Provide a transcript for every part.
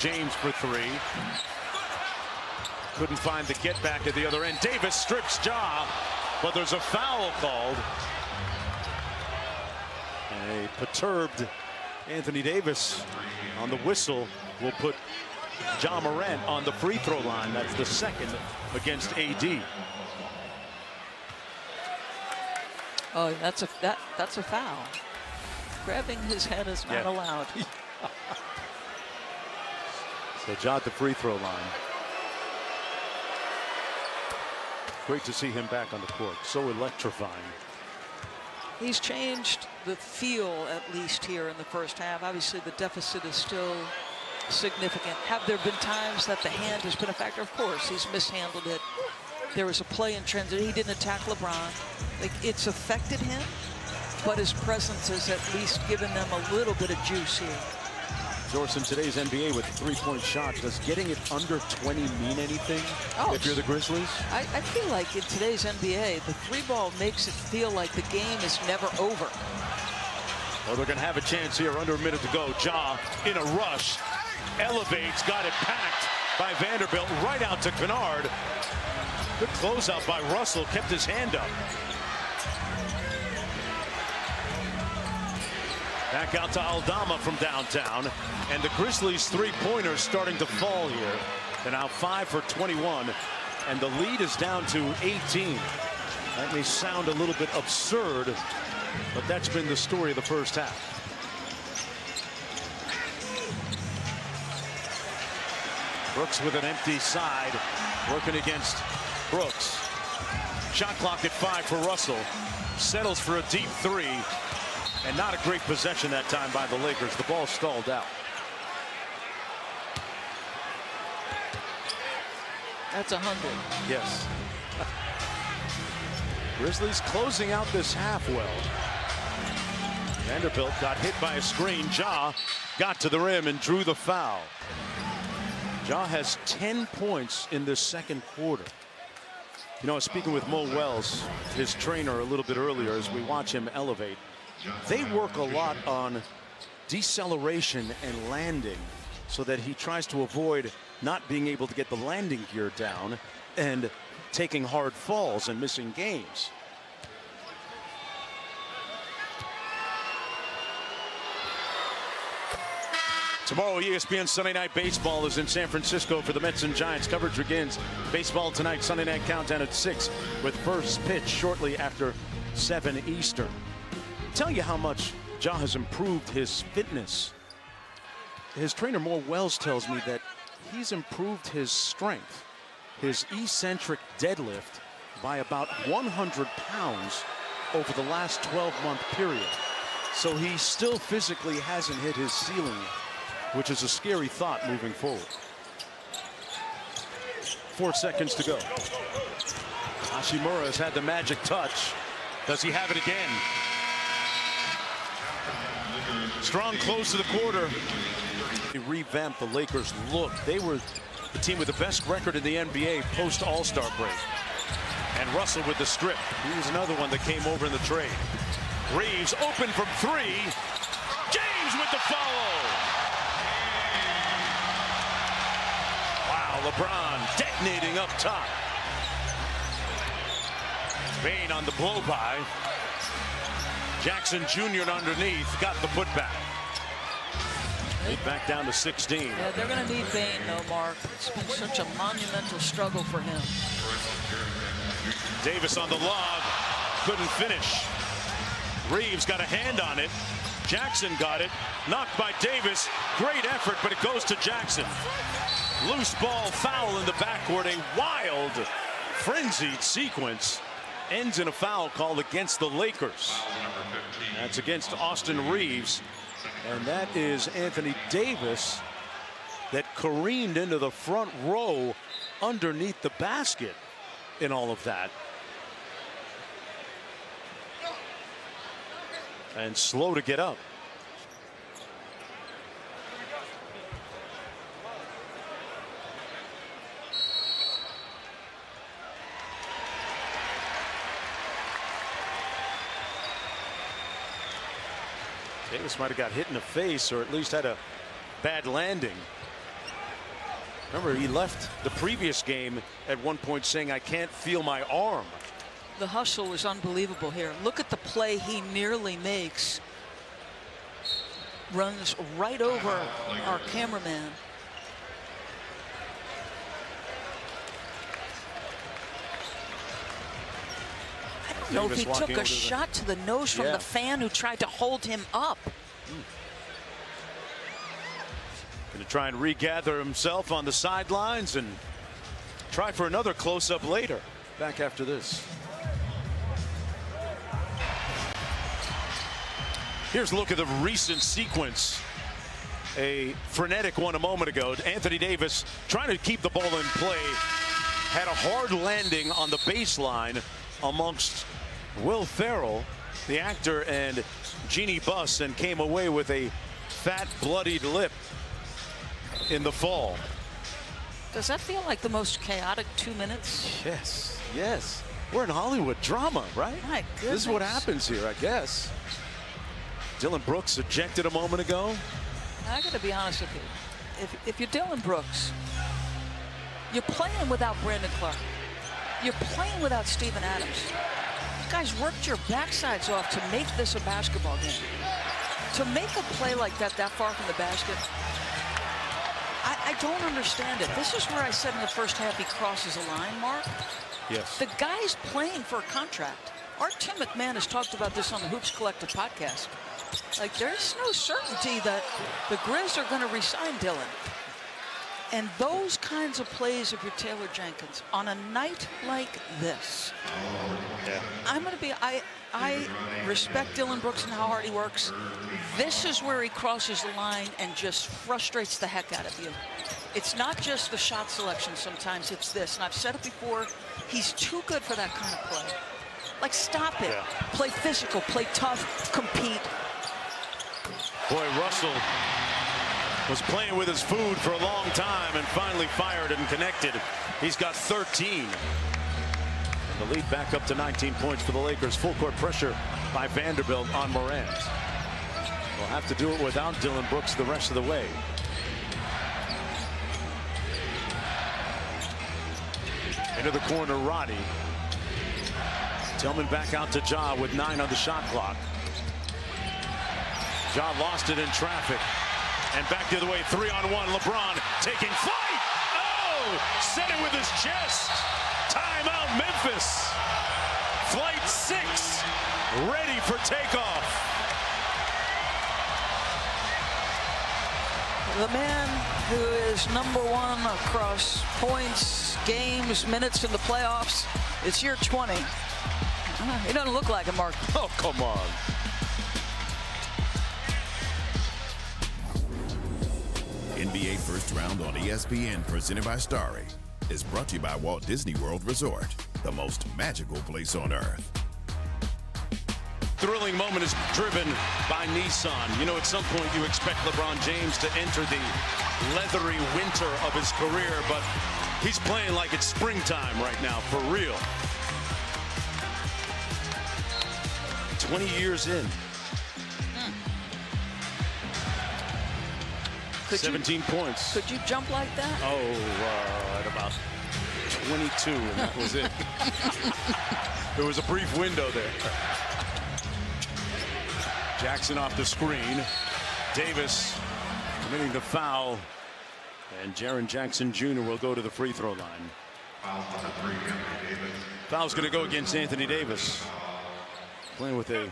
James for three. Couldn't find the get back at the other end. Davis strips Ja, but there's a foul called. A perturbed Anthony Davis on the whistle will put Ja Morant on the free throw line. That's the second against AD. Oh, that's a foul. Grabbing his head is not allowed. So Ja at the free throw line. Great to see him back on the court. So electrifying. He's changed the feel, at least here in the first half. Obviously, the deficit is still significant. Have there been times that the hand has been a factor? Of course, he's mishandled it. There was a play in transit. He didn't attack LeBron. Like, it's affected him, but his presence has at least given them a little bit of juice here. George, in today's NBA with three-point shots, does getting it under 20 mean anything if you're the Grizzlies? I feel like in today's NBA, the three ball makes it feel like the game is never over. Well, they're going to have a chance here. Under a minute to go. Ja in a rush. Elevates. Got it packed by Vanderbilt. Right out to Kennard. Good closeout by Russell. Kept his hand up. Back out to Aldama from downtown. And the Grizzlies' three-pointers starting to fall here. They're now 5 for 21. And the lead is down to 18. That may sound a little bit absurd, but that's been the story of the first half. Brooks with an empty side, working against Brooks. Shot clock at 5 for Russell. Settles for a deep three. And not a great possession that time by the Lakers. The ball stalled out. That's 100. Yes. Grizzlies closing out this half well. Vanderbilt got hit by a screen. Ja got to the rim and drew the foul. Ja has 10 points in this second quarter. You know, speaking with Mo Wells, his trainer, a little bit earlier, as we watch him elevate, they work a lot on deceleration and landing so that he tries to avoid not being able to get the landing gear down and taking hard falls and missing games. Tomorrow, ESPN Sunday Night Baseball is in San Francisco for the Mets and Giants. Coverage begins. Baseball tonight, Sunday Night Countdown at 6 with first pitch shortly after 7 Eastern. Tell you how much Ja has improved his fitness. His trainer, Mo Wells, tells me that he's improved his strength, his eccentric deadlift, by about 100 pounds over the last 12-month period. So he still physically hasn't hit his ceiling, which is a scary thought moving forward. 4 seconds to go. Hashimura has had the magic touch. Does he have it again? Strong close to the quarter. He revamped the Lakers' look. They were the team with the best record in the NBA post All-Star break. And Russell with the strip. He was another one that came over in the trade. Reeves open from 3. James with the follow. Wow, LeBron detonating up top. Bain on the blow-by. Jackson Jr. underneath, got the putback. Back down to 16. Yeah, they're going to need Bain, though, Mark. It's been such a monumental struggle for him. Davis on the lob, couldn't finish. Reeves got a hand on it. Jackson got it, knocked by Davis. Great effort, but it goes to Jackson. Loose ball, foul in the backcourt. A wild, frenzied sequence ends in a foul call against the Lakers. That's against Austin Reeves. And that is Anthony Davis that careened into the front row underneath the basket in all of that. And slow to get up. Davis might have got hit in the face or at least had a bad landing. Remember, he left the previous game at one point saying, "I can't feel my arm." The hustle was unbelievable here. Look at the play he nearly makes. Runs right over our cameraman. I don't know if he took a shot to the nose from the fan who tried to hold him up. Going to try and regather himself on the sidelines and try for another close-up later. Back after this. Here's a look at the recent sequence. A frenetic one a moment ago. Anthony Davis trying to keep the ball in play. Had a hard landing on the baseline amongst Will Ferrell, the actor, and Jeannie Buss, and came away with a fat, bloodied lip in the fall. Does that feel like the most chaotic 2 minutes? Yes, yes. We're in Hollywood drama, right? My goodness. This is what happens here, I guess. Dillon Brooks ejected a moment ago. I got to be honest with you. If you're Dillon Brooks, you're playing without Brandon Clark. You're playing without Steven Adams. You guys worked your backsides off to make this a basketball game. To make a play like that far from the basket, I don't understand it. This is where I said in the first half he crosses a line, Mark. Yes. The guy's playing for a contract. Our Tim McMahon has talked about this on the Hoops Collective podcast. Like, there's no certainty that the Grizz are going to re-sign Dillon. And those kinds of plays, if you're Taylor Jenkins, on a night like this, I'm going to be, I respect Dillon Brooks and how hard he works. This is where he crosses the line and just frustrates the heck out of you. It's not just the shot selection sometimes, it's this. And I've said it before, he's too good for that kind of play. Like, stop it. Play physical, play tough, compete. Boy, Russell was playing with his food for a long time and finally fired and connected. He's got 13. And the lead back up to 19 points for the Lakers. Full court pressure by Vanderbilt on Morant. We'll have to do it without Dillon Brooks the rest of the way. Into the corner, Roddy. Tillman back out to Ja with 9 on the shot clock. Ja lost it in traffic. And back the other way, 3-on-1. LeBron taking flight. Oh, set it with his chest. Timeout, Memphis. Flight 6, ready for takeoff. The man who is #1 across points, games, minutes in the playoffs. It's year 20. He doesn't look like it, Mark. Oh, come on. NBA First Round on ESPN, presented by Starry, is brought to you by Walt Disney World Resort, the most magical place on earth. Thrilling moment is driven by Nissan. You know, at some point you expect LeBron James to enter the leathery winter of his career, but he's playing like it's springtime right now, for real. 20 years in. 17 points. Could you jump like that? Oh, at about 22, and that was it. There was a brief window there. Jackson off the screen. Davis committing the foul. And Jaren Jackson Jr. will go to the free throw line. Foul's going to go against Anthony Davis. Playing with a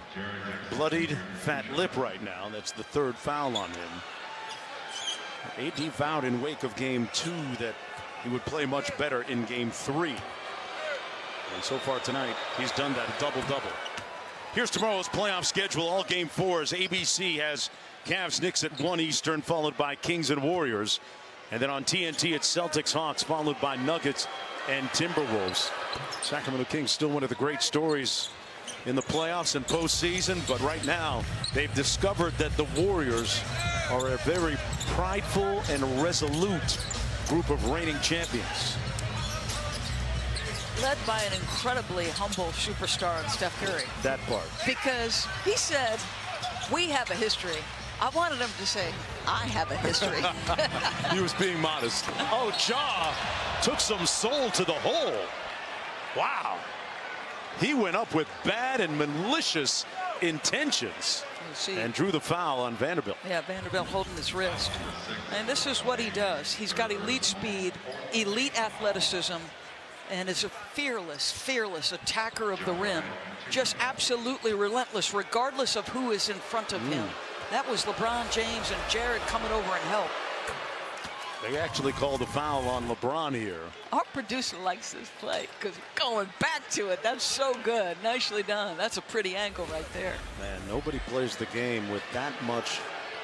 bloodied fat lip right now. That's the 3rd foul on him. AD vowed in wake of game 2 that he would play much better in game 3. And so far tonight, he's done that, a double-double. Here's tomorrow's playoff schedule. All game 4s. ABC has Cavs Knicks at 1 Eastern, followed by Kings and Warriors. And then on TNT, it's Celtics Hawks, followed by Nuggets and Timberwolves. Sacramento Kings still one of the great stories in the playoffs and postseason, but right now they've discovered that the Warriors are a very prideful and resolute group of reigning champions. Led by an incredibly humble superstar in Steph Curry. That part. Because he said, we have a history. I wanted him to say, I have a history. He was being modest. Oh, Ja took some soul to the hole. Wow. He went up with bad and malicious intentions and drew the foul on Vanderbilt. Yeah, Vanderbilt holding his wrist. And this is what he does. He's got elite speed, elite athleticism, and is a fearless attacker of the rim. Just absolutely relentless, regardless of who is in front of him. That was LeBron James and Jared coming over and help. They actually called a foul on LeBron here. Our producer likes this play because going back to it, that's so good. Nicely done. That's a pretty angle right there. Man, nobody plays the game with that much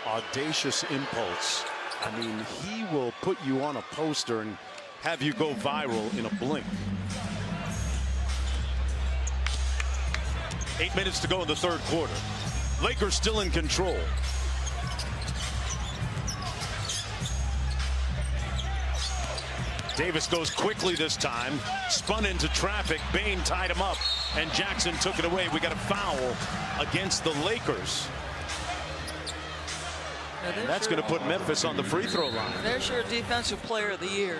audacious impulse. I mean, he will put you on a poster and have you go viral in a blink. 8 minutes to go in the third quarter. Lakers still in control. Davis goes quickly this time, spun into traffic. Bain tied him up, and Jackson took it away. We got a foul against the Lakers. And that's going to put Memphis on the free throw line. There's your defensive player of the year.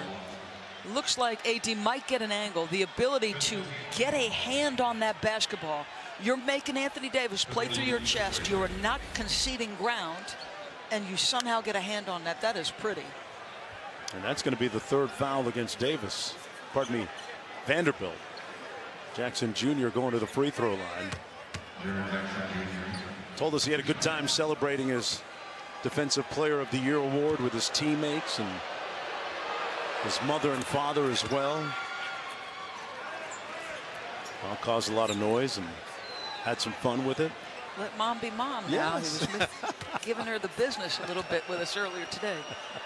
Looks like AD might get an angle, the ability to get a hand on that basketball. You're making Anthony Davis play through your chest. You're not conceding ground, and you somehow get a hand on that. That is pretty. And that's going to be the third foul against Davis. Pardon me, Vanderbilt. Jackson Jr. going to the free throw line. Told us he had a good time celebrating his Defensive Player of the Year award with his teammates and his mother and father as well. Well, caused a lot of noise and had some fun with it. Let mom be mom now. Yes. He was giving her the business a little bit with us earlier today.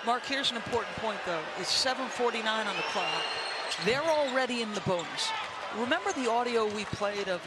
Mark, here's an important point, though. It's 7:49 on the clock. They're already in the bonus. Remember the audio we played of